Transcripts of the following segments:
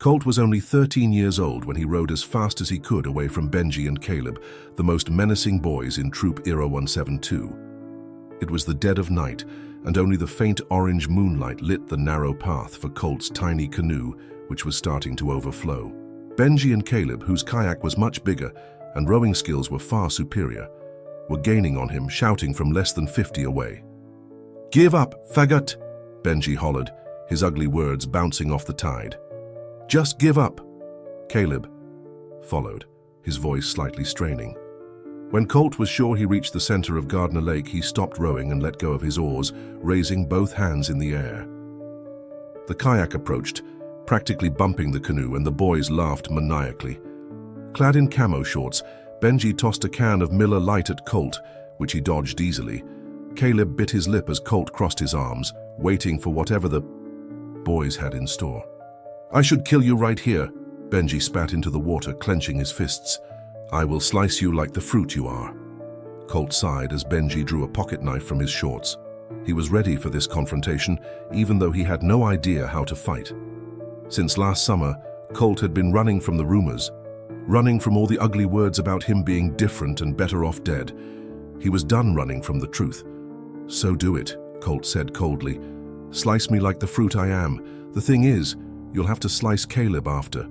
Colt was only 13 years old when he rode as fast as he could away from Benji and Caleb, the most menacing boys in Troop Era 172. It was the dead of night, and only the faint orange moonlight lit the narrow path for Colt's tiny canoe, which was starting to overflow. Benji and Caleb, whose kayak was much bigger and rowing skills were far superior, were gaining on him, shouting from less than 50 away. "Give up, faggot!" Benji hollered, his ugly words bouncing off the tide. "Just give up!" Caleb followed, his voice slightly straining. When Colt was sure he reached the center of Gardner Lake, he stopped rowing and let go of his oars, raising both hands in the air. The kayak approached, practically bumping the canoe, and the boys laughed maniacally. Clad in camo shorts, Benji tossed a can of Miller Lite at Colt, which he dodged easily. Caleb bit his lip as Colt crossed his arms, waiting for whatever the boys had in store. "I should kill you right here," Benji spat into the water, clenching his fists. "I will slice you like the fruit you are." Colt sighed as Benji drew a pocket knife from his shorts. He was ready for this confrontation, even though he had no idea how to fight. Since last summer, Colt had been running from the rumors, running from all the ugly words about him being different and better off dead. He was done running from the truth. "So do it," Colt said coldly. "Slice me like the fruit I am. The thing is, you'll have to slice Caleb after.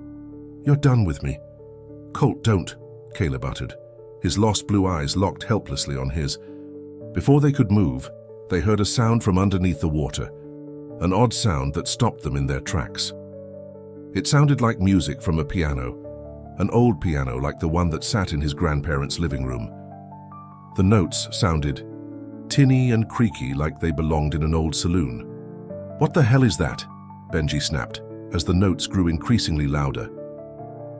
You're done with me." "Colt, don't," Caleb uttered. His lost blue eyes locked helplessly on his. Before they could move, they heard a sound from underneath the water, an odd sound that stopped them in their tracks. It sounded like music from a piano, an old piano like the one that sat in his grandparents' living room. The notes sounded tinny and creaky, like they belonged in an old saloon. "What the hell is that?" Benji snapped, as the notes grew increasingly louder.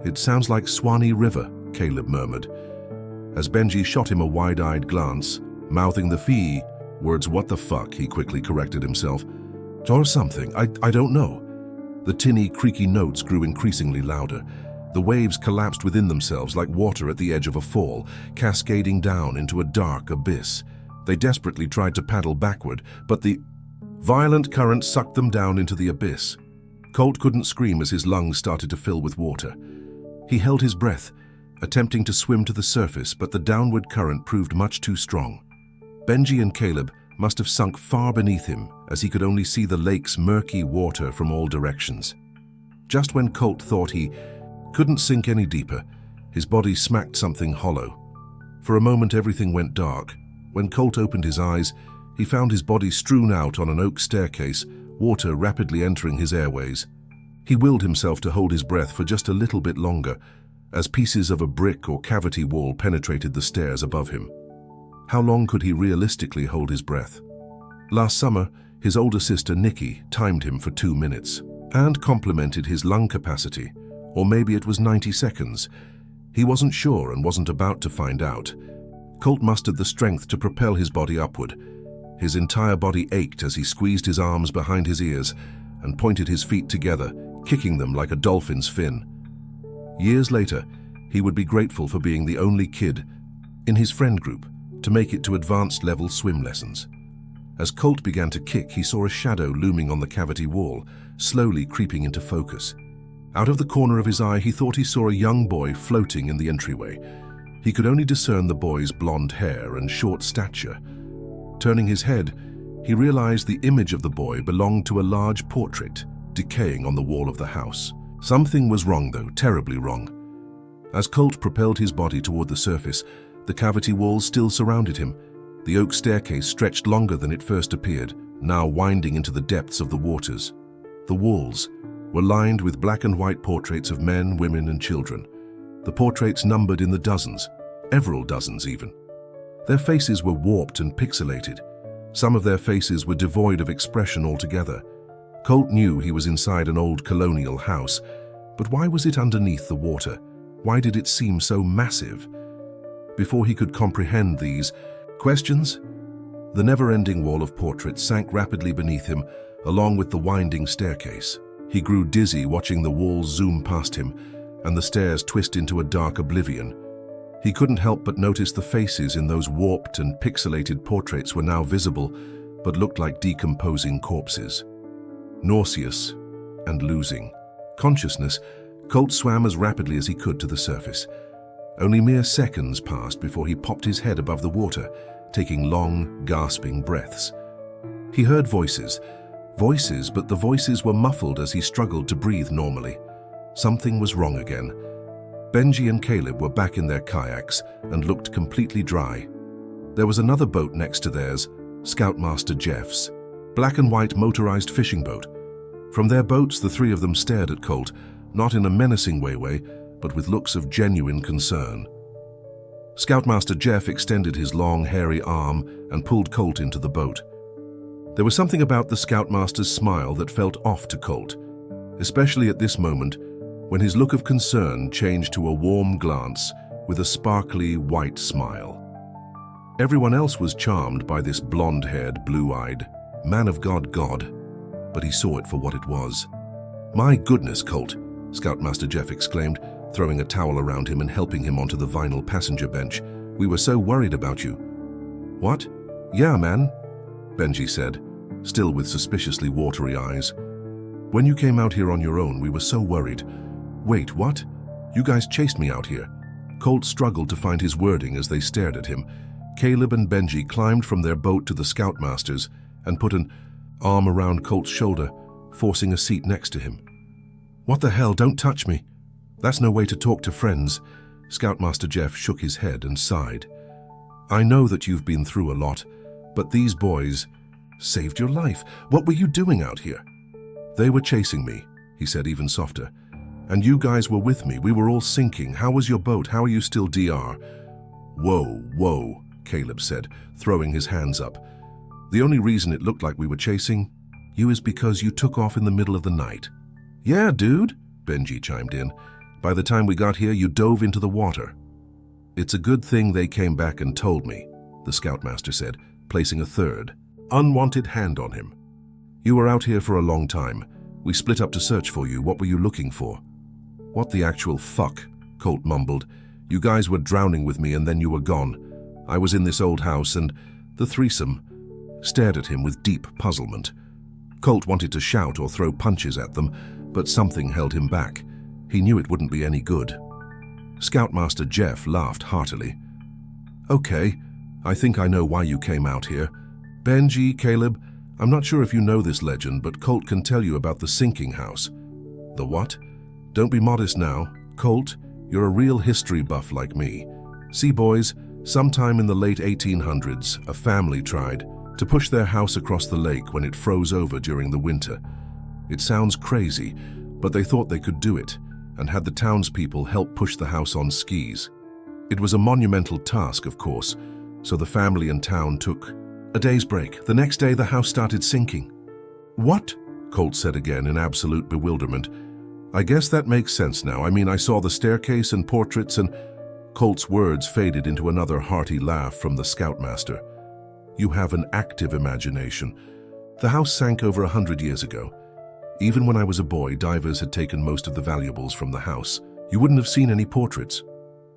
"It sounds like Swanee River," Caleb murmured. As Benji shot him a wide-eyed glance, mouthing the fee words, "What the fuck," he quickly corrected himself. "Or something, I don't know." The tinny, creaky notes grew increasingly louder. The waves collapsed within themselves like water at the edge of a fall, cascading down into a dark abyss. They desperately tried to paddle backward, but the violent current sucked them down into the abyss. Colt couldn't scream as his lungs started to fill with water. He held his breath, attempting to swim to the surface, but the downward current proved much too strong. Benji and Caleb must have sunk far beneath him, as he could only see the lake's murky water from all directions. Just when Colt thought he couldn't sink any deeper, his body smacked something hollow. For a moment everything went dark. When Colt opened his eyes, he found his body strewn out on an oak staircase, water rapidly entering his airways. He willed himself to hold his breath for just a little bit longer, as pieces of a brick or cavity wall penetrated the stairs above him. How long could he realistically hold his breath? Last summer, his older sister Nikki timed him for 2 minutes and complimented his lung capacity, or maybe it was 90 seconds. He wasn't sure and wasn't about to find out. Colt mustered the strength to propel his body upward. His entire body ached as he squeezed his arms behind his ears and pointed his feet together, kicking them like a dolphin's fin. Years later, he would be grateful for being the only kid in his friend group to make it to advanced level swim lessons. As Colt began to kick, he saw a shadow looming on the cavity wall, slowly creeping into focus. Out of the corner of his eye, he thought he saw a young boy floating in the entryway. He could only discern the boy's blonde hair and short stature. Turning his head, he realized the image of the boy belonged to a large portrait decaying on the wall of the house. Something was wrong, though, terribly wrong. As Colt propelled his body toward the surface, the cavity walls still surrounded him. The oak staircase stretched longer than it first appeared, now winding into the depths of the waters. The walls were lined with black and white portraits of men, women, and children. The portraits numbered in the dozens, several dozens even. Their faces were warped and pixelated. Some of their faces were devoid of expression altogether. Colt knew he was inside an old colonial house, but why was it underneath the water? Why did it seem so massive? Before he could comprehend these questions, the never-ending wall of portraits sank rapidly beneath him, along with the winding staircase. He grew dizzy watching the walls zoom past him and the stairs twist into a dark oblivion. He couldn't help but notice the faces in those warped and pixelated portraits were now visible, but looked like decomposing corpses. Nauseous and losing, consciousness, Colt swam as rapidly as he could to the surface. Only mere seconds passed before he popped his head above the water, taking long, gasping breaths. He heard voices, but the voices were muffled as he struggled to breathe normally. Something was wrong again. Benji and Caleb were back in their kayaks and looked completely dry. There was another boat next to theirs, Scoutmaster Jeff's, black and white motorized fishing boat. From their boats, the three of them stared at Colt, not in a menacing way, but with looks of genuine concern. Scoutmaster Jeff extended his long, hairy arm and pulled Colt into the boat. There was something about the Scoutmaster's smile that felt off to Colt, especially at this moment when his look of concern changed to a warm glance with a sparkly white smile. Everyone else was charmed by this blonde-haired, blue-eyed man of God, but he saw it for what it was. "My goodness, Colt," Scoutmaster Jeff exclaimed, throwing a towel around him and helping him onto the vinyl passenger bench. "We were so worried about you." "What? Yeah, man," Benji said, still with suspiciously watery eyes. "When you came out here on your own, we were so worried." "Wait, what? You guys chased me out here?" Colt struggled to find his wording as they stared at him. Caleb and Benji climbed from their boat to the Scoutmasters and put an arm around Colt's shoulder, forcing a seat next to him. "What the hell? Don't touch me. That's no way to talk to friends." Scoutmaster Jeff shook his head and sighed. "I know that you've been through a lot, but these boys saved your life. What were you doing out here?" "They were chasing me," he said even softer. "And you guys were with me. We were all sinking. How was your boat? How are you still DR?" Whoa, Caleb said, throwing his hands up. "The only reason it looked like we were chasing you is because you took off in the middle of the night." "Yeah, dude," Benji chimed in. "By the time we got here, you dove into the water." "It's a good thing they came back and told me," the Scoutmaster said, placing a third, unwanted hand on him. "You were out here for a long time. We split up to search for you. What were you looking for?" "What the actual fuck?" Colt mumbled. "You guys were drowning with me and then you were gone. I was in this old house and the threesome stared at him with deep puzzlement. Colt wanted to shout or throw punches at them, but something held him back. He knew it wouldn't be any good. Scoutmaster Jeff laughed heartily. "Okay, I think I know why you came out here. Benji, Caleb, I'm not sure if you know this legend, but Colt can tell you about the sinking house." "The what?" "Don't be modest now. Colt, you're a real history buff like me. See, boys, sometime in the late 1800s, a family tried to push their house across the lake when it froze over during the winter. It sounds crazy, but they thought they could do it and had the townspeople help push the house on skis. It was a monumental task, of course, so the family and town took a day's break. The next day, the house started sinking." "What?" Colt said again in absolute bewilderment. "I guess that makes sense now. I mean, I saw the staircase and portraits and—" Colt's words faded into another hearty laugh from the Scoutmaster. "You have an active imagination. The house sank over 100 years ago. Even when I was a boy, divers had taken most of the valuables from the house. You wouldn't have seen any portraits."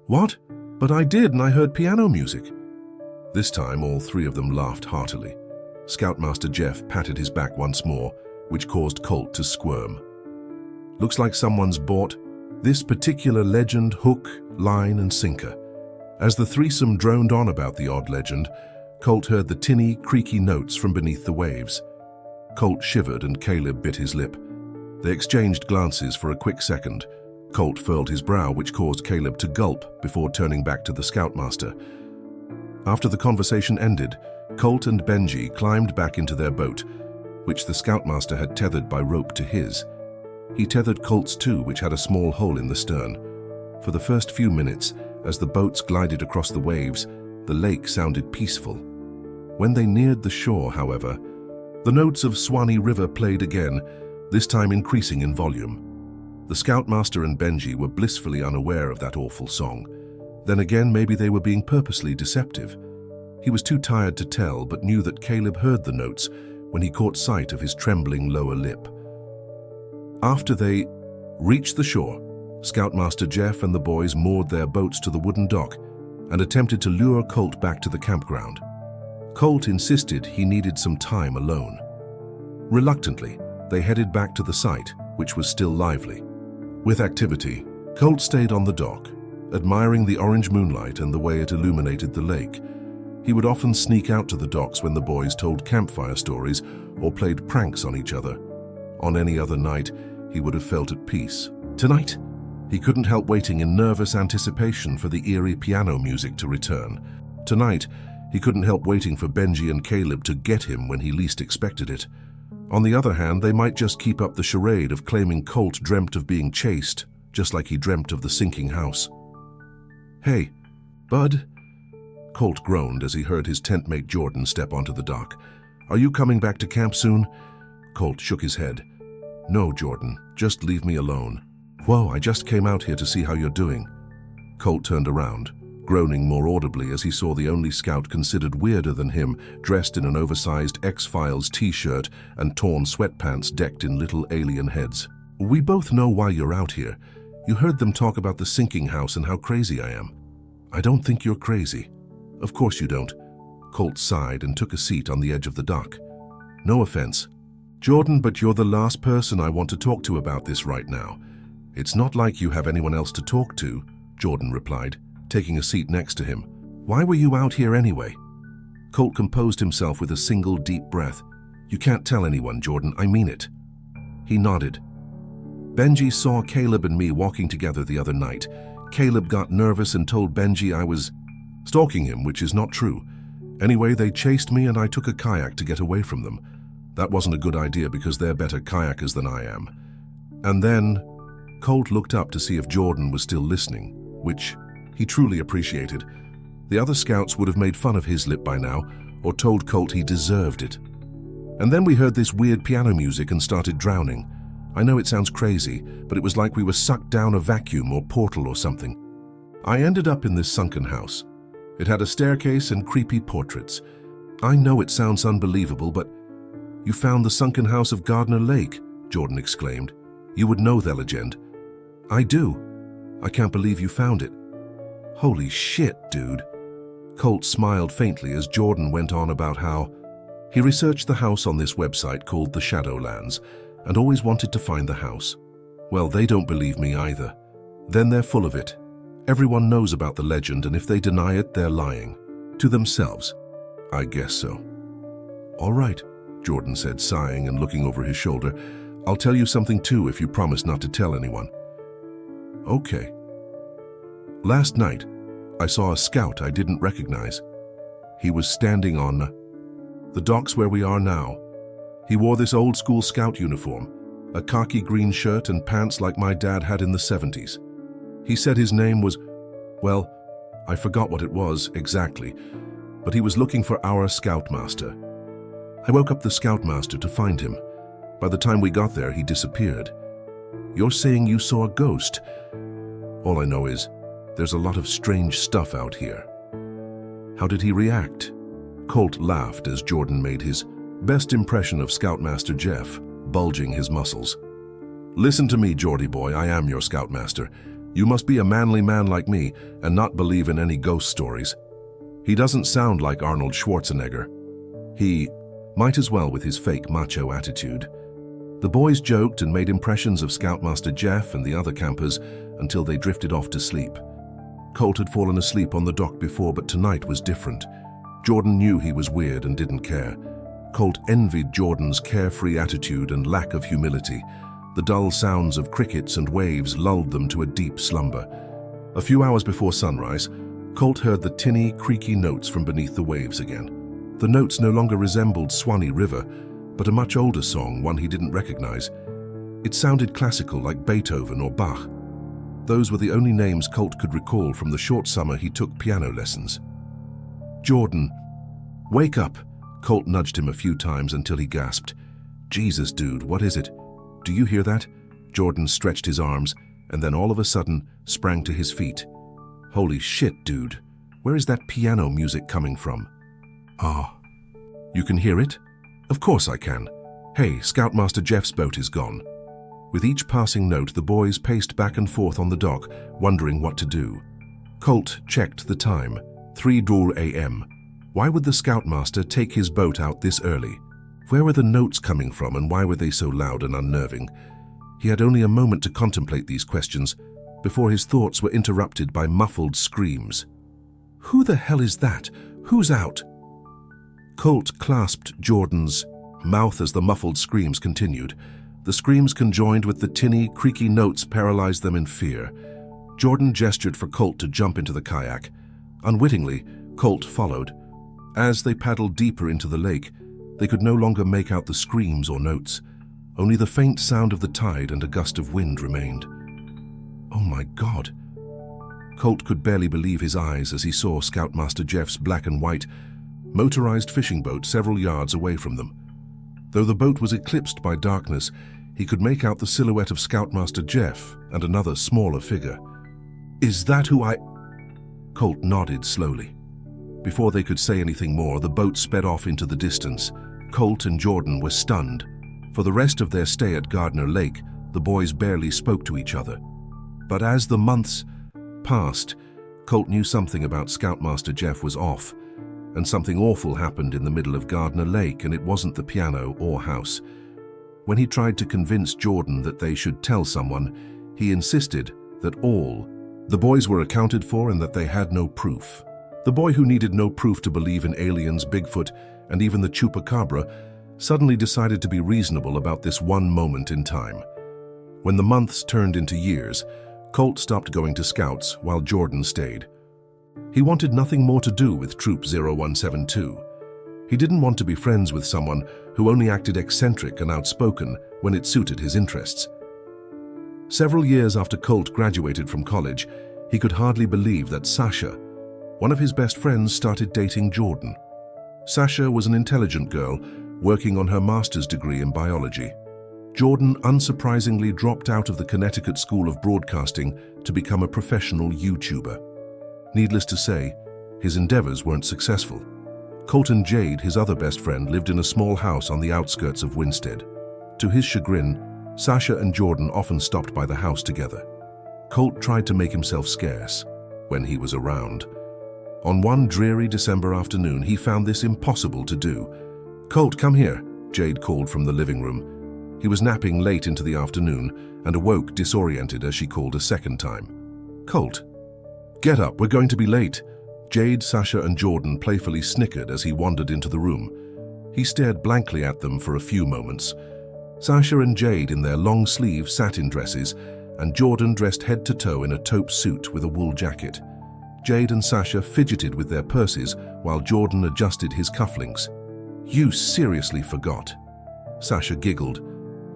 "What? But I did, and I heard piano music." This time, all three of them laughed heartily. Scoutmaster Jeff patted his back once more, which caused Colt to squirm. "Looks like someone's bought this particular legend hook, line, and sinker." As the threesome droned on about the odd legend, Colt heard the tinny, creaky notes from beneath the waves. Colt shivered and Caleb bit his lip. They exchanged glances for a quick second. Colt furled his brow, which caused Caleb to gulp before turning back to the Scoutmaster. After the conversation ended, Colt and Benji climbed back into their boat, which the Scoutmaster had tethered by rope to his. He tethered Colt's too, which had a small hole in the stern. For the first few minutes, as the boats glided across the waves, the lake sounded peaceful. When they neared the shore, however, the notes of Swanee River played again, this time increasing in volume. The Scoutmaster and Benji were blissfully unaware of that awful song. Then again, maybe they were being purposely deceptive. He was too tired to tell, but knew that Caleb heard the notes when he caught sight of his trembling lower lip. After they reached the shore, Scoutmaster Jeff and the boys moored their boats to the wooden dock and attempted to lure Colt back to the campground. Colt insisted he needed some time alone. Reluctantly, they headed back to the site, which was still lively. With activity, Colt stayed on the dock, admiring the orange moonlight and the way it illuminated the lake. He would often sneak out to the docks when the boys told campfire stories or played pranks on each other. On any other night, he would have felt at peace. Tonight, he couldn't help waiting in nervous anticipation for the eerie piano music to return. Tonight, he couldn't help waiting for Benji and Caleb to get him when he least expected it. On the other hand, they might just keep up the charade of claiming Colt dreamt of being chased, just like he dreamt of the sinking house. "Hey, bud," Colt groaned as he heard his tent-mate Jordan step onto the dock. "Are you coming back to camp soon?" Colt shook his head. "No, Jordan, just leave me alone." "Whoa, I just came out here to see how you're doing." Colt turned around, groaning more audibly as he saw the only scout considered weirder than him, dressed in an oversized X-Files t-shirt and torn sweatpants decked in little alien heads. "We both know why you're out here. You heard them talk about the sinking house and how crazy I am." "I don't think you're crazy." "Of course you don't." Colt sighed and took a seat on the edge of the dock. "No offense, Jordan, but you're the last person I want to talk to about this right now." "It's not like you have anyone else to talk to," Jordan replied, taking a seat next to him. "Why were you out here anyway?" Colt composed himself with a single deep breath. "You can't tell anyone, Jordan, I mean it." He nodded. "Benji saw Caleb and me walking together the other night. Caleb got nervous and told Benji I was stalking him, which is not true. Anyway, they chased me and I took a kayak to get away from them. That wasn't a good idea because they're better kayakers than I am. And then..." Colt looked up to see if Jordan was still listening, which he truly appreciated. The other scouts would have made fun of his lip by now, or told Colt he deserved it. "And then we heard this weird piano music and started drowning. I know it sounds crazy, but it was like we were sucked down a vacuum or portal or something. I ended up in this sunken house. It had a staircase and creepy portraits. I know it sounds unbelievable, but..." "You found the sunken house of Gardner Lake," Jordan exclaimed. "You would know their legend." "I do. I can't believe you found it." "Holy shit, dude." Colt smiled faintly as Jordan went on about how he researched the house on this website called the Shadowlands and always wanted to find the house. "Well, they don't believe me either. Then they're full of it. Everyone knows about the legend, and if they deny it, they're lying. To themselves." "I guess so." "All right," Jordan said, sighing and looking over his shoulder. "I'll tell you something too if you promise not to tell anyone." "Okay." "Last night, I saw a scout I didn't recognize. He was standing on the docks where we are now. He wore this old-school scout uniform, a khaki green shirt and pants like my dad had in the 70s. He said his name was, well, I forgot what it was exactly, but he was looking for our scoutmaster. I woke up the scoutmaster to find him. By the time we got there, he disappeared. You're saying you saw a ghost? All I know is there's a lot of strange stuff out here." "How did he react?" Colt laughed as Jordan made his best impression of Scoutmaster Jeff, bulging his muscles. "Listen to me, Geordie boy, I am your Scoutmaster. You must be a manly man like me and not believe in any ghost stories. He doesn't sound like Arnold Schwarzenegger. He might as well with his fake macho attitude." The boys joked and made impressions of Scoutmaster Jeff and the other campers until they drifted off to sleep. Colt had fallen asleep on the dock before, but tonight was different. Jordan knew he was weird and didn't care. Colt envied Jordan's carefree attitude and lack of humility. The dull sounds of crickets and waves lulled them to a deep slumber. A few hours before sunrise, Colt heard the tinny, creaky notes from beneath the waves again. The notes no longer resembled Swanee River, but a much older song, one he didn't recognize. It sounded classical, like Beethoven or Bach. Those were the only names Colt could recall from the short summer he took piano lessons. "Jordan, wake up!" Colt nudged him a few times until he gasped. "Jesus, dude, what is it? Do you hear that?" Jordan stretched his arms and then all of a sudden sprang to his feet. "Holy shit, dude. Where is that piano music coming from?" "Ah. You can hear it?" "Of course I can. Hey, Scoutmaster Jeff's boat is gone." With each passing note, the boys paced back and forth on the dock, wondering what to do. Colt checked the time, 3:00 a.m. Why would the Scoutmaster take his boat out this early? Where were the notes coming from and why were they so loud and unnerving? He had only a moment to contemplate these questions before his thoughts were interrupted by muffled screams. "Who the hell is that? Who's out?" Colt clasped Jordan's mouth as the muffled screams continued. The screams conjoined with the tinny, creaky notes paralyzed them in fear. Jordan gestured for Colt to jump into the kayak. Unwittingly, Colt followed. As they paddled deeper into the lake, they could no longer make out the screams or notes. Only the faint sound of the tide and a gust of wind remained. Oh my God! Colt could barely believe his eyes as he saw Scoutmaster Jeff's black and white, motorized fishing boat several yards away from them. Though the boat was eclipsed by darkness, he could make out the silhouette of Scoutmaster Jeff and another smaller figure. "Is that who I—" Colt nodded slowly. Before they could say anything more, the boat sped off into the distance. Colt and Jordan were stunned. For the rest of their stay at Gardner Lake, the boys barely spoke to each other. But as the months passed, Colt knew something about Scoutmaster Jeff was off, and something awful happened in the middle of Gardner Lake, and it wasn't the piano or house. When he tried to convince Jordan that they should tell someone, he insisted that all the boys were accounted for and that they had no proof. The boy who needed no proof to believe in aliens, Bigfoot, and even the Chupacabra suddenly decided to be reasonable about this one moment in time. When the months turned into years, Colt stopped going to Scouts while Jordan stayed. He wanted nothing more to do with Troop 0172. He didn't want to be friends with someone who only acted eccentric and outspoken when it suited his interests. Several years after Colt graduated from college, he could hardly believe that Sasha, one of his best friends, started dating Jordan. Sasha was an intelligent girl working on her master's degree in biology. Jordan unsurprisingly dropped out of the Connecticut School of Broadcasting to become a professional YouTuber. Needless to say, his endeavors weren't successful. Colt and Jade, his other best friend, lived in a small house on the outskirts of Winstead. To his chagrin, Sasha and Jordan often stopped by the house together. Colt tried to make himself scarce when he was around. On one dreary December afternoon, he found this impossible to do. "Colt, come here," Jade called from the living room. He was napping late into the afternoon and awoke disoriented as she called a second time. "Colt, get up, we're going to be late." Jade, Sasha, and Jordan playfully snickered as he wandered into the room. He stared blankly at them for a few moments. Sasha and Jade in their long-sleeve satin dresses, and Jordan dressed head to toe in a taupe suit with a wool jacket. Jade and Sasha fidgeted with their purses while Jordan adjusted his cufflinks. "You seriously forgot." Sasha giggled.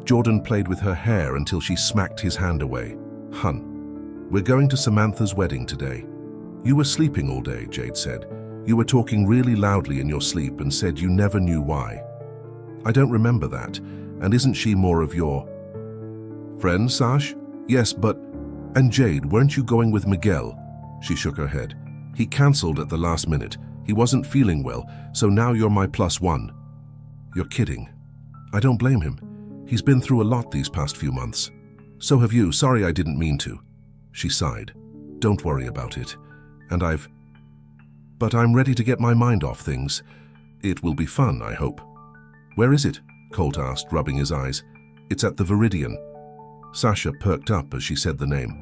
Jordan played with her hair until she smacked his hand away. "Hun, we're going to Samantha's wedding today." "You were sleeping all day," Jade said. "You were talking really loudly in your sleep and said you never knew why." "I don't remember that. And isn't she more of your friend, Sash?" "Yes, but—" "And Jade, weren't you going with Miguel?" She shook her head. "He cancelled at the last minute. He wasn't feeling well, so now you're my +1. "You're kidding." "I don't blame him. He's been through a lot these past few months." "So have you. Sorry, I didn't mean to." She sighed. "Don't worry about it. And But I'm ready to get my mind off things. It will be fun, I hope." "Where is it?" Colt asked, rubbing his eyes. "It's at the Viridian." Sasha perked up as she said the name.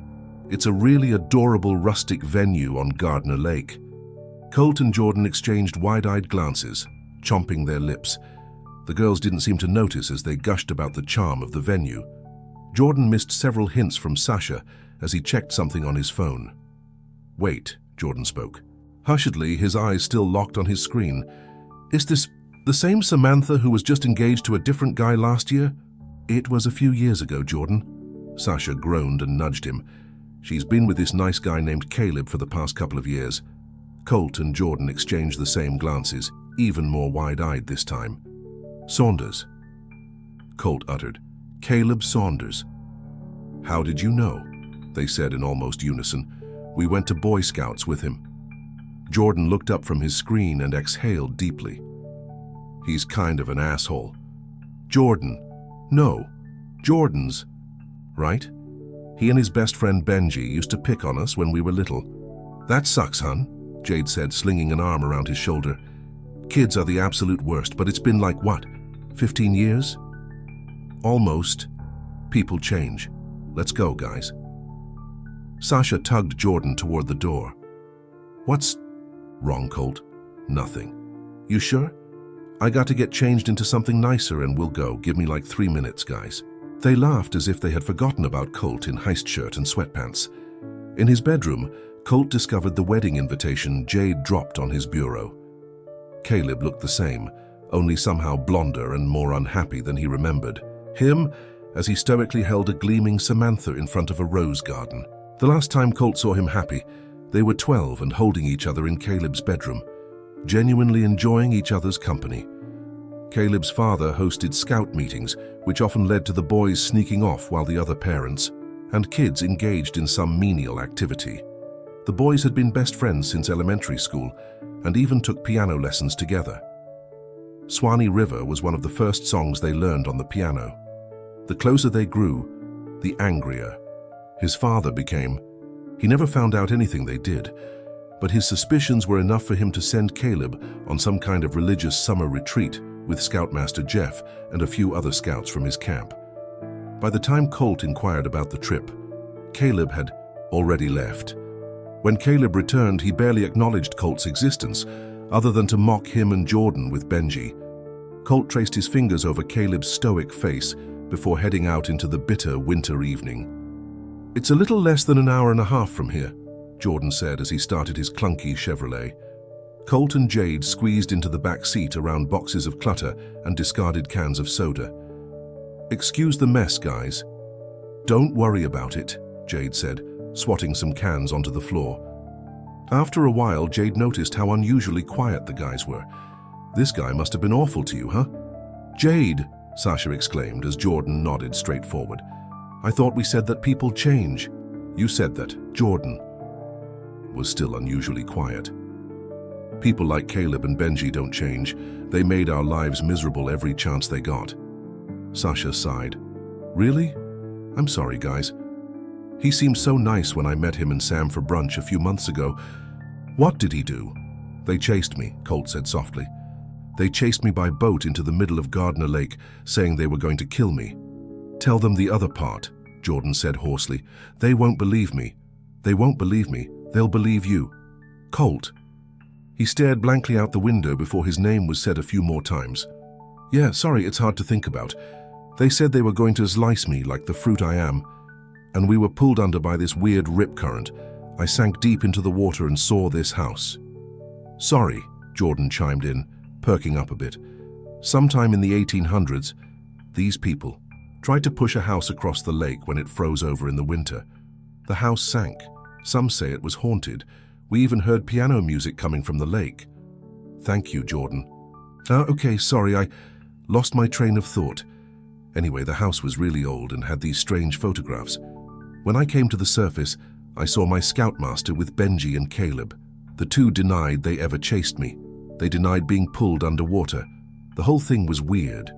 "It's a really adorable rustic venue on Gardner Lake." Colt and Jordan exchanged wide-eyed glances, chomping their lips. The girls didn't seem to notice as they gushed about the charm of the venue. Jordan missed several hints from Sasha as he checked something on his phone. "Wait," Jordan spoke. Hushedly, his eyes still locked on his screen. "Is this the same Samantha who was just engaged to a different guy last year?" "It was a few years ago, Jordan." Sasha groaned and nudged him. "She's been with this nice guy named Caleb for the past couple of years." Colt and Jordan exchanged the same glances, even more wide-eyed this time. "Saunders," Colt uttered. "Caleb Saunders." "How did you know?" they said in almost unison. "We went to Boy Scouts with him." Jordan looked up from his screen and exhaled deeply. "He's kind of an asshole." "Jordan." "No. Jordan's right? He and his best friend Benji used to pick on us when we were little." "That sucks, hun," Jade said, slinging an arm around his shoulder. "Kids are the absolute worst, but it's been like, what, 15 years?" "Almost." People change. Let's go, guys. Sasha tugged Jordan toward the door. What's wrong, Colt? Nothing. You sure? I got to get changed into something nicer and we'll go. Give me like 3 minutes, guys. They laughed as if they had forgotten about Colt in heist shirt and sweatpants. In his bedroom, Colt discovered the wedding invitation Jade dropped on his bureau. Caleb looked the same, only somehow blonder and more unhappy than he remembered. Him, as he stoically held a gleaming Samantha in front of a rose garden. The last time Colt saw him happy, they were 12 and holding each other in Caleb's bedroom, genuinely enjoying each other's company. Caleb's father hosted scout meetings, which often led to the boys sneaking off while the other parents and kids engaged in some menial activity. The boys had been best friends since elementary school and even took piano lessons together. Swanee River was one of the first songs they learned on the piano. The closer they grew, the angrier his father became. He never found out anything they did, but his suspicions were enough for him to send Caleb on some kind of religious summer retreat with Scoutmaster Jeff and a few other scouts from his camp. By the time Colt inquired about the trip, Caleb had already left. When Caleb returned, he barely acknowledged Colt's existence, other than to mock him and Jordan with Benji. Colt traced his fingers over Caleb's stoic face before heading out into the bitter winter evening. "It's a little less than an hour and a half from here," Jordan said as he started his clunky Chevrolet. Colt and Jade squeezed into the back seat around boxes of clutter and discarded cans of soda. "Excuse the mess, guys." "Don't worry about it," Jade said, swatting some cans onto the floor. After a while, Jade noticed how unusually quiet the guys were. "This guy must have been awful to you, huh?" "Jade," Sasha exclaimed as Jordan nodded straightforward. "I thought we said that people change." "You said that." Jordan was still unusually quiet. "People like Caleb and Benji don't change. They made our lives miserable every chance they got." Sasha sighed. "Really? I'm sorry, guys. He seemed so nice when I met him and Sam for brunch a few months ago." "What did he do?" "They chased me," Colt said softly. "They chased me by boat into the middle of Gardner Lake, saying they were going to kill me." "Tell them the other part," Jordan said hoarsely. "They won't believe me." "They won't believe me. They'll believe you." "Colt." He stared blankly out the window before his name was said a few more times. "Yeah, sorry, it's hard to think about. They said they were going to slice me like the fruit I am, and we were pulled under by this weird rip current. I sank deep into the water and saw this house." "Sorry," Jordan chimed in, perking up a bit. "Sometime in the 1800s, these people tried to push a house across the lake when it froze over in the winter. The house sank. Some say it was haunted. We even heard piano music coming from the lake." "Thank you, Jordan." Okay, sorry, I lost my train of thought. Anyway, the house was really old and had these strange photographs. When I came to the surface, I saw my scoutmaster with Benji and Caleb. The two denied they ever chased me. They denied being pulled underwater. The whole thing was weird.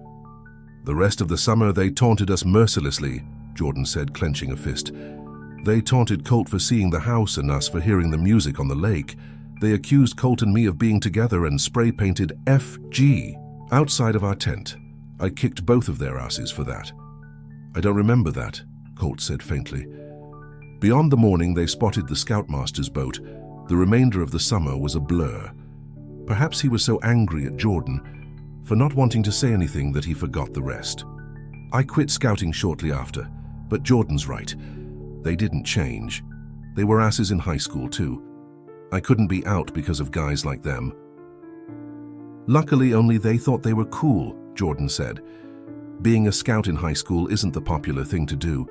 "The rest of the summer they taunted us mercilessly," Jordan said, clenching a fist. "They taunted Colt for seeing the house and us for hearing the music on the lake. They accused Colt and me of being together and spray-painted FG outside of our tent. I kicked both of their asses for that." "I don't remember that," Colt said faintly. Beyond the morning, they spotted the Scoutmaster's boat. The remainder of the summer was a blur. Perhaps he was so angry at Jordan for not wanting to say anything that he forgot the rest. "I quit scouting shortly after, but Jordan's right. They didn't change. They were asses in high school too. I couldn't be out because of guys like them." "Luckily, only they thought they were cool," Jordan said. "Being a scout in high school isn't the popular thing to do.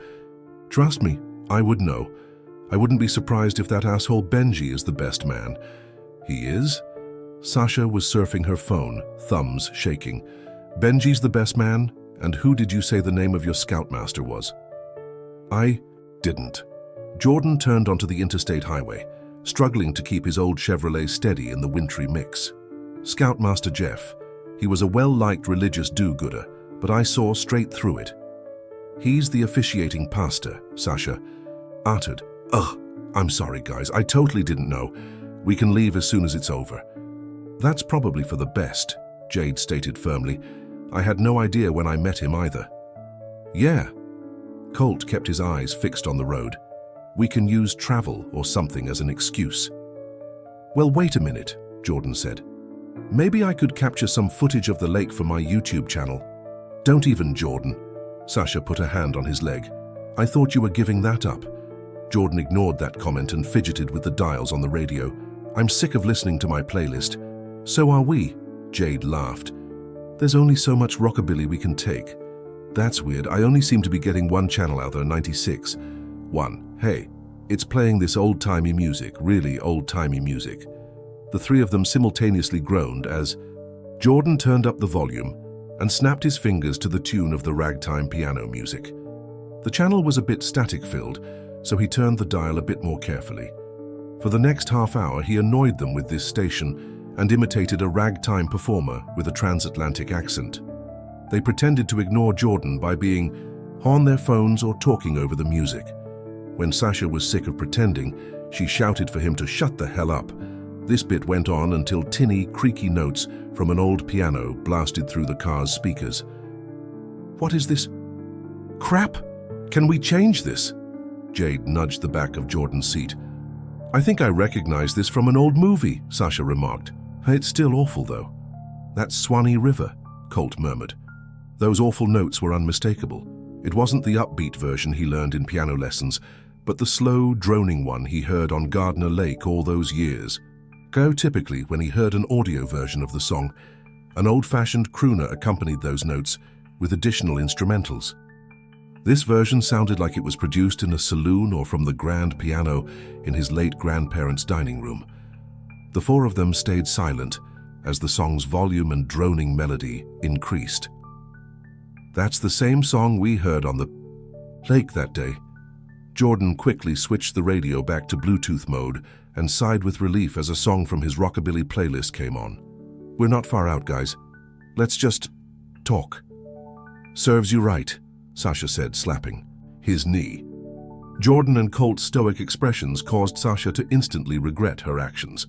Trust me, I would know. I wouldn't be surprised if that asshole Benji is the best man." "He is?" Sasha was surfing her phone, thumbs shaking. "Benji's the best man? And who did you say the name of your scoutmaster was?" "I didn't." Jordan turned onto the interstate highway, struggling to keep his old Chevrolet steady in the wintry mix. "Scoutmaster Jeff. He was a well-liked religious do-gooder, but I saw straight through it." "He's the officiating pastor," Sasha uttered. "Ugh, I'm sorry, guys. I totally didn't know. We can leave as soon as it's over." "That's probably for the best," Jade stated firmly. "I had no idea when I met him either." "Yeah. Colt kept his eyes fixed on the road. "We can use travel or something as an excuse." "Well, wait a minute," Jordan said. "Maybe I could capture some footage of the lake for my YouTube channel." "Don't even, Jordan." Sasha put a hand on his leg. "I thought you were giving that up." Jordan ignored that comment and fidgeted with the dials on the radio. "I'm sick of listening to my playlist." "So are we," Jade laughed. "There's only so much rockabilly we can take." "That's weird. I only seem to be getting one channel out there, 96. One. Hey, it's playing this old-timey music, really old-timey music." The three of them simultaneously groaned as Jordan turned up the volume and snapped his fingers to the tune of the ragtime piano music. The channel was a bit static-filled, so he turned the dial a bit more carefully. For the next half hour, he annoyed them with this station and imitated a ragtime performer with a transatlantic accent. They pretended to ignore Jordan by being on their phones or talking over the music. When Sasha was sick of pretending, she shouted for him to shut the hell up. This bit went on until tinny, creaky notes from an old piano blasted through the car's speakers. "What is this? Crap! Can we change this?" Jade nudged the back of Jordan's seat. "I think I recognize this from an old movie," Sasha remarked. "It's still awful, though." "That's Swanee River," Colt murmured. Those awful notes were unmistakable. It wasn't the upbeat version he learned in piano lessons, but the slow, droning one he heard on Gardner Lake all those years. Typically, when he heard an audio version of the song, an old-fashioned crooner accompanied those notes with additional instrumentals. This version sounded like it was produced in a saloon or from the grand piano in his late grandparents' dining room. The four of them stayed silent as the song's volume and droning melody increased. "That's the same song we heard on the lake that day." Jordan quickly switched the radio back to Bluetooth mode and sighed with relief as a song from his rockabilly playlist came on. "We're not far out, guys. Let's just talk." "Serves you right," Sasha said, slapping his knee. Jordan and Colt's stoic expressions caused Sasha to instantly regret her actions.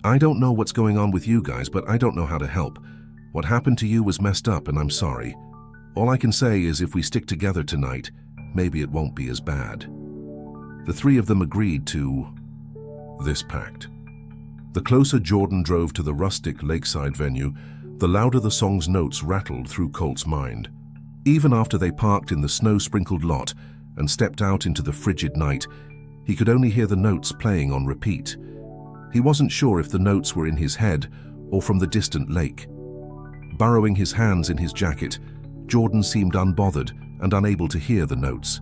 "I don't know what's going on with you guys, but I don't know how to help. What happened to you was messed up, and I'm sorry. All I can say is if we stick together tonight, maybe it won't be as bad." The three of them agreed to this pact. The closer Jordan drove to the rustic lakeside venue, the louder the song's notes rattled through Colt's mind. Even after they parked in the snow-sprinkled lot and stepped out into the frigid night, he could only hear the notes playing on repeat. He wasn't sure if the notes were in his head or from the distant lake. Burrowing his hands in his jacket, Jordan seemed unbothered and unable to hear the notes.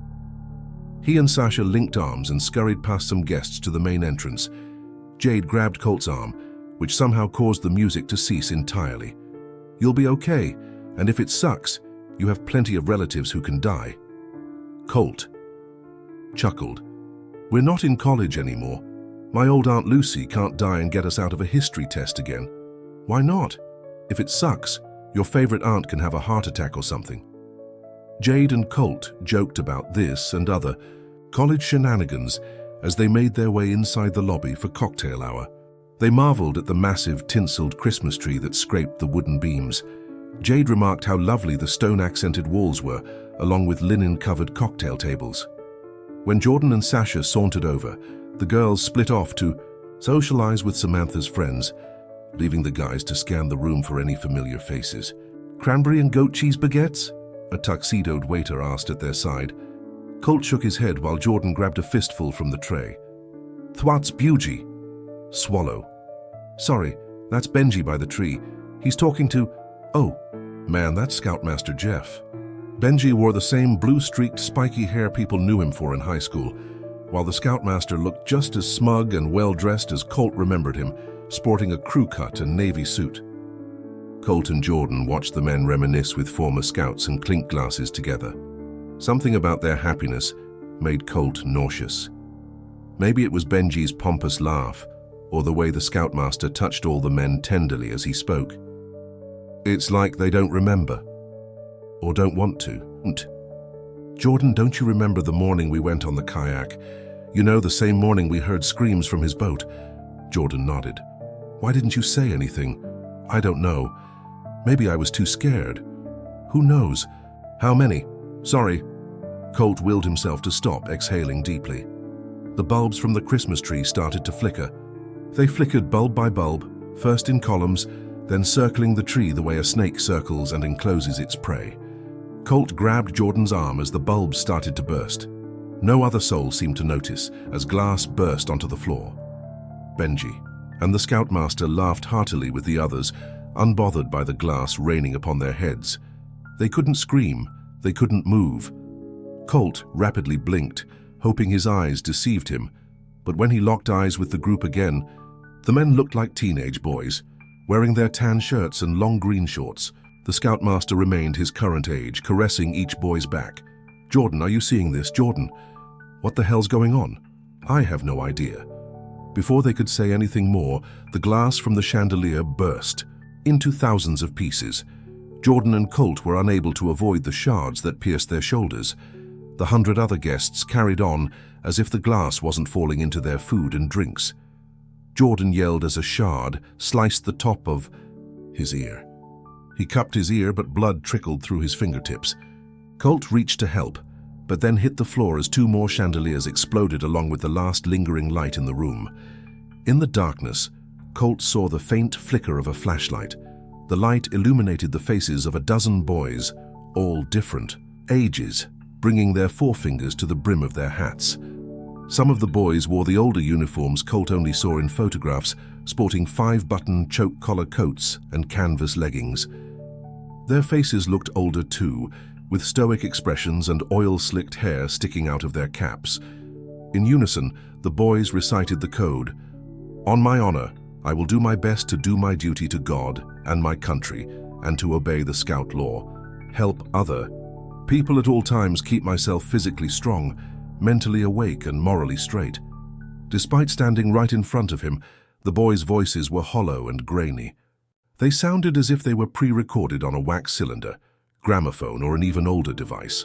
He and Sasha linked arms and scurried past some guests to the main entrance. Jade grabbed Colt's arm, which somehow caused the music to cease entirely. "You'll be okay, and if it sucks, you have plenty of relatives who can die." Colt chuckled. "We're not in college anymore. My old Aunt Lucy can't die and get us out of a history test again." "Why not? If it sucks, your favorite aunt can have a heart attack or something." Jade and Colt joked about this and other college shenanigans as they made their way inside the lobby for cocktail hour. They marveled at the massive tinseled Christmas tree that scraped the wooden beams. Jade remarked how lovely the stone-accented walls were, along with linen-covered cocktail tables. When Jordan and Sasha sauntered over, the girls split off to socialize with Samantha's friends, leaving the guys to scan the room for any familiar faces. "Cranberry and goat cheese baguettes?" a tuxedoed waiter asked at their side. Colt shook his head while Jordan grabbed a fistful from the tray. "Thwats Bugie." Swallow. "Sorry, that's Benji by the tree. He's talking to..." "Oh, man, that's Scoutmaster Jeff." Benji wore the same blue-streaked, spiky hair people knew him for in high school, while the Scoutmaster looked just as smug and well-dressed as Colt remembered him, sporting a crew cut and navy suit. Colt and Jordan watched the men reminisce with former scouts and clink glasses together. Something about their happiness made Colt nauseous. Maybe it was Benji's pompous laugh, or the way the Scoutmaster touched all the men tenderly as he spoke. "It's like they don't remember, or don't want to." "Jordan, don't you remember the morning we went on the kayak? You know, the same morning we heard screams from his boat." Jordan nodded. "Why didn't you say anything?" "I don't know. Maybe I was too scared. Who knows? How many? Sorry." Colt willed himself to stop, exhaling deeply. The bulbs from the Christmas tree started to flicker. They flickered bulb by bulb, first in columns, then circling the tree the way a snake circles and encloses its prey. Colt grabbed Jordan's arm as the bulbs started to burst. No other soul seemed to notice as glass burst onto the floor. Benji and the Scoutmaster laughed heartily with the others, unbothered by the glass raining upon their heads. They couldn't scream, they couldn't move. Colt rapidly blinked, hoping his eyes deceived him, but when he locked eyes with the group again, the men looked like teenage boys, wearing their tan shirts and long green shorts. The Scoutmaster remained his current age, caressing each boy's back. "Jordan, are you seeing this? Jordan, what the hell's going on?" "I have no idea." Before they could say anything more, the glass from the chandelier burst into thousands of pieces. Jordan and Colt were unable to avoid the shards that pierced their shoulders. The 100 other guests carried on as if the glass wasn't falling into their food and drinks. Jordan yelled as a shard sliced the top of his ear. He cupped his ear, but blood trickled through his fingertips. Colt reached to help, but then hit the floor as 2 more chandeliers exploded along with the last lingering light in the room. In the darkness, Colt saw the faint flicker of a flashlight. The light illuminated the faces of a dozen boys, all different ages, bringing their forefingers to the brim of their hats. Some of the boys wore the older uniforms Colt only saw in photographs, sporting 5-button choke collar coats and canvas leggings. Their faces looked older too, with stoic expressions and oil-slicked hair sticking out of their caps. In unison, the boys recited the code. "On my honor, I will do my best to do my duty to God and my country, and to obey the Scout law. Help other people at all times, keep myself physically strong, mentally awake and morally straight." Despite standing right in front of him, the boys' voices were hollow and grainy. They sounded as if they were pre-recorded on a wax cylinder, gramophone, or an even older device.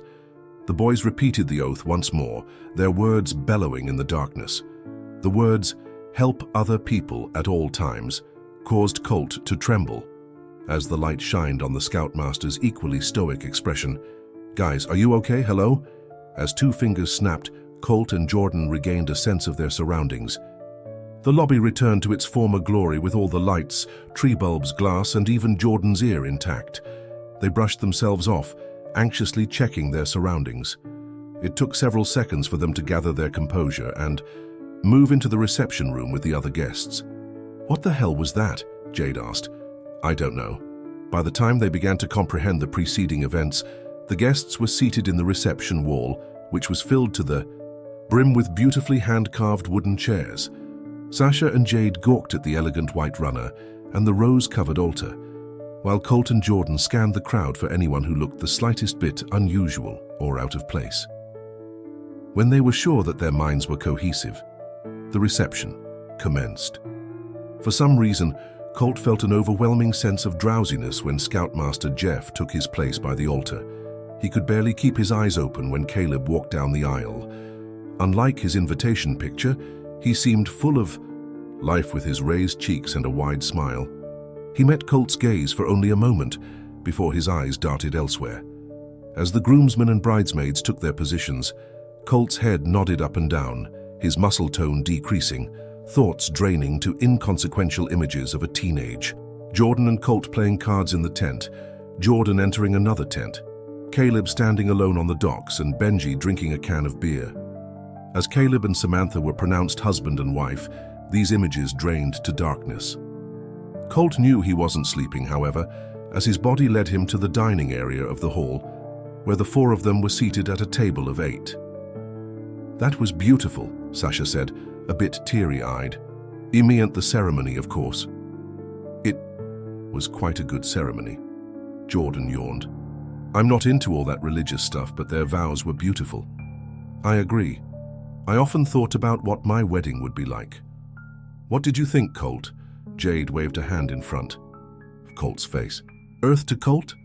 The boys repeated the oath once more, their words bellowing in the darkness. The words, "help other people at all times," caused Colt to tremble. As the light shined on the Scoutmaster's equally stoic expression, "Guys, are you okay? Hello?" As 2 fingers snapped, Colt and Jordan regained a sense of their surroundings. The lobby returned to its former glory with all the lights, tree bulbs, glass, and even Jordan's ear intact. They brushed themselves off, anxiously checking their surroundings. It took several seconds for them to gather their composure and move into the reception room with the other guests. "What the hell was that?" Jade asked. "I don't know." By the time they began to comprehend the preceding events, the guests were seated in the reception wall, which was filled to the brim with beautifully hand-carved wooden chairs. Sasha and Jade gawked at the elegant white runner and the rose-covered altar, while Colt and Jordan scanned the crowd for anyone who looked the slightest bit unusual or out of place. When they were sure that their minds were cohesive, the reception commenced. For some reason, Colt felt an overwhelming sense of drowsiness when Scoutmaster Jeff took his place by the altar. He could barely keep his eyes open when Caleb walked down the aisle. Unlike his invitation picture, he seemed full of life with his raised cheeks and a wide smile. He met Colt's gaze for only a moment before his eyes darted elsewhere. As the groomsmen and bridesmaids took their positions, Colt's head nodded up and down, his muscle tone decreasing, thoughts draining to inconsequential images of a teenage. Jordan and Colt playing cards in the tent, Jordan entering another tent, Caleb standing alone on the docks, and Benji drinking a can of beer. As Caleb and Samantha were pronounced husband and wife, these images drained to darkness. Colt knew he wasn't sleeping, however, as his body led him to the dining area of the hall, where the 4 of them were seated at a table of 8. "That was beautiful," Sasha said, a bit teary-eyed. "You meant the ceremony, of course." "It was quite a good ceremony," Jordan yawned. "I'm not into all that religious stuff, but their vows were beautiful." "I agree. I often thought about what my wedding would be like." "What did you think, Colt?" Jade waved a hand in front of Colt's face. "Earth to Colt?"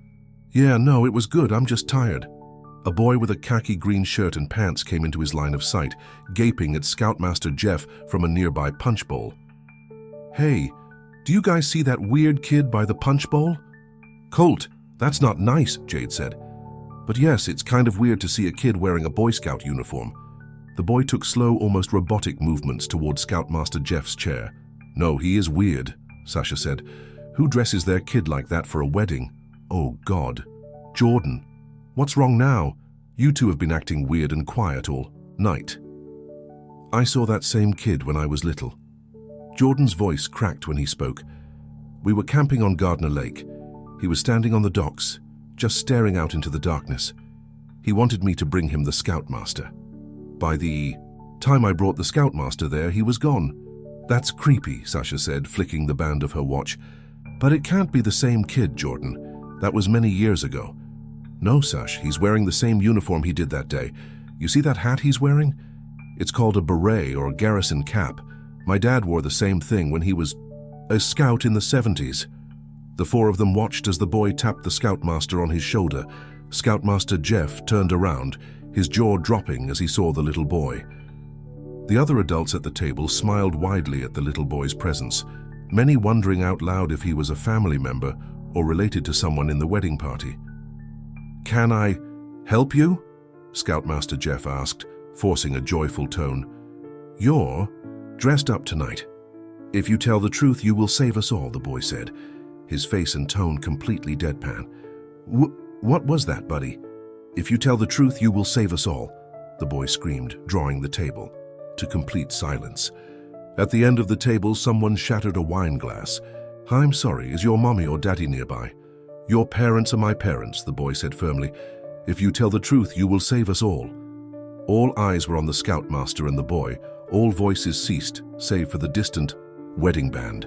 "Yeah, no, it was good. I'm just tired." A boy with a khaki green shirt and pants came into his line of sight, gaping at Scoutmaster Jeff from a nearby punch bowl. "Hey, do you guys see that weird kid by the punch bowl?" "Colt, that's not nice," Jade said. But yes, it's kind of weird to see a kid wearing a Boy Scout uniform. The boy took slow, almost robotic movements toward Scoutmaster Jeff's chair. No, he is weird, Sasha said. Who dresses their kid like that for a wedding? Oh, God. Jordan, what's wrong now? You two have been acting weird and quiet all night. I saw that same kid when I was little. Jordan's voice cracked when he spoke. We were camping on Gardner Lake. He was standing on the docks, just staring out into the darkness. He wanted me to bring him the Scoutmaster. By the time I brought the Scoutmaster there, he was gone. That's creepy, Sasha said, flicking the band of her watch. But it can't be the same kid, Jordan. That was many years ago. No, Sash, he's wearing the same uniform he did that day. You see that hat he's wearing? It's called a beret or garrison cap. My dad wore the same thing when he was a scout in the 70s. The four of them watched as the boy tapped the Scoutmaster on his shoulder. Scoutmaster Jeff turned around, his jaw dropping as he saw the little boy. The other adults at the table smiled widely at the little boy's presence, many wondering out loud if he was a family member or related to someone in the wedding party. Can I help you? Scoutmaster Jeff asked, forcing a joyful tone. You're dressed up tonight. If you tell the truth, you will save us all, the boy said, his face and tone completely deadpan. What was that, buddy? If you tell the truth, you will save us all, the boy screamed, drawing the table to complete silence. At the end of the table, someone shattered a wine glass. I'm sorry, is your mommy or daddy nearby? Your parents are my parents, the boy said firmly. If you tell the truth, you will save us all. All eyes were on the Scoutmaster and the boy. All voices ceased, save for the distant wedding band.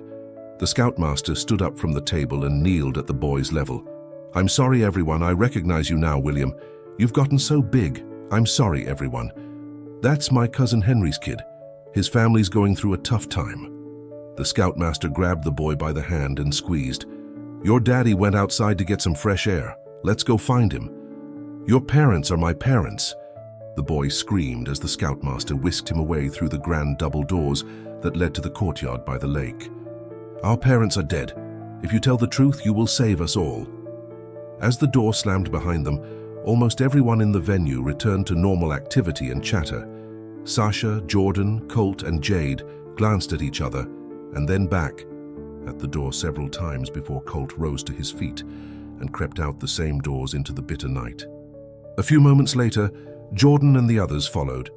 The Scoutmaster stood up from the table and kneeled at the boy's level. I'm sorry, everyone. I recognize you now, William. You've gotten so big. I'm sorry, everyone. That's my cousin Henry's kid. His family's going through a tough time. The Scoutmaster grabbed the boy by the hand and squeezed. Your daddy went outside to get some fresh air. Let's go find him. Your parents are my parents. The boy screamed as the Scoutmaster whisked him away through the grand double doors that led to the courtyard by the lake. Our parents are dead. If you tell the truth, you will save us all. As the door slammed behind them, almost everyone in the venue returned to normal activity and chatter. Sasha, Jordan, Colt, and Jade glanced at each other and then back at the door several times before Colt rose to his feet and crept out the same doors into the bitter night. A few moments later, Jordan and the others followed.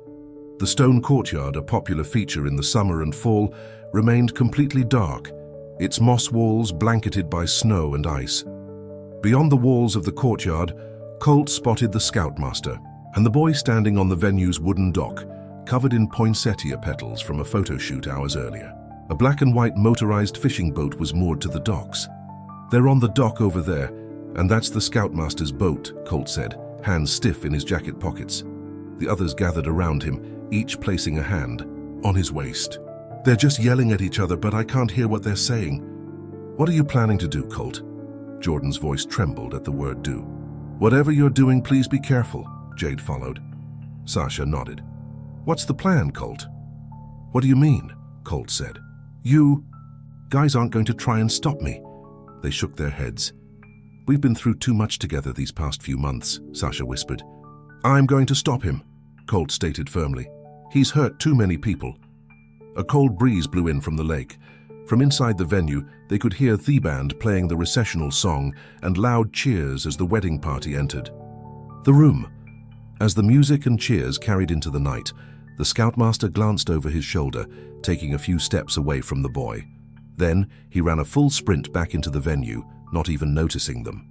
The stone courtyard, a popular feature in the summer and fall, remained completely dark, its moss walls blanketed by snow and ice. Beyond the walls of the courtyard, Colt spotted the Scoutmaster and the boy standing on the venue's wooden dock, covered in poinsettia petals from a photo shoot hours earlier. A black and white motorized fishing boat was moored to the docks. They're on the dock over there, and that's the Scoutmaster's boat, Colt said, hands stiff in his jacket pockets. The others gathered around him, each placing a hand on his waist. They're just yelling at each other, but I can't hear what they're saying. What are you planning to do, Colt? Jordan's voice trembled at the word do. Whatever you're doing, please be careful, Jade followed. Sasha nodded. What's the plan, Colt? What do you mean? Colt said. You guys aren't going to try and stop me. They shook their heads. We've been through too much together these past few months, Sasha whispered. I'm going to stop him, Colt stated firmly. He's hurt too many people. A cold breeze blew in from the lake. From inside the venue, they could hear the band playing the recessional song and loud cheers as the wedding party entered the room. As the music and cheers carried into the night, the Scoutmaster glanced over his shoulder, taking a few steps away from the boy. Then he ran a full sprint back into the venue, not even noticing them.